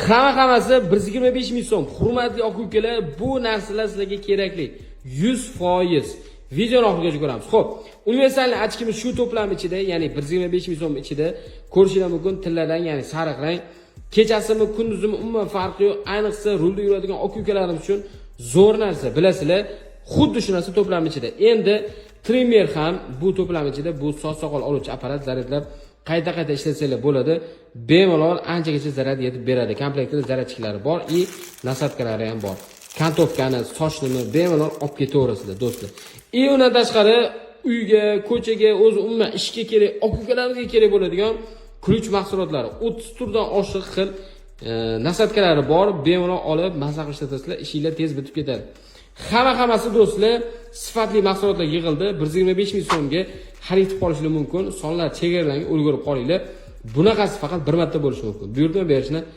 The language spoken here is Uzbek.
Hammasi 125 ming so'm. Hurmatli aka ukalar, bu narsalar sizlarga kerakli. 100%. Videoni oxirigacha ko'ramiz. Xo'p, universal ochkimiz shu to'plam ichida, ya'ni 125 ming so'm ichida ko'rishingiz mumkin. Tillarang, ya'ni sariq rang. Kechasimi, kunduzimi umuman farqi yo'q. Ayniqsa rulda yuradigan aka ukalarimiz uchun zo'r narsa. Bilasizlar, xuddi shu narsa to'plam ichida. Endi trimmer ham bu to'plam ichida, bu soch soqol oluvchi apparat zaryadlab qayta ishlatsangiz bo'ladi. Bemalol anchagacha zaryad yetib beradi. Komplektida zaryadchiklari bor, nasatkalari ham bor. Kantovkani, sochnimi bemalol olib ketaverasizlar, do'stlar. Undan tashqari uyga, ko'chaga, o'zi umuman ishga kerak, aka-ukalarimizga kerak bo'ladigan ключ mahsulotlari 30 turdan oshiq xil nasatkalari bor. Bemalol olib maza qilib ishlatasizlar, ishinglar tez bitib ketadi. Hammasi do'stlar, sifatli mahsulotlar yig'ildi. 125 ming so'mga xarid qilib qolishingiz mumkin. Sonlar chegaralangan, ulgurib qolinglar. Bunaqasi faqat bir marta bo'lishi mumkin. Buyurtma berishni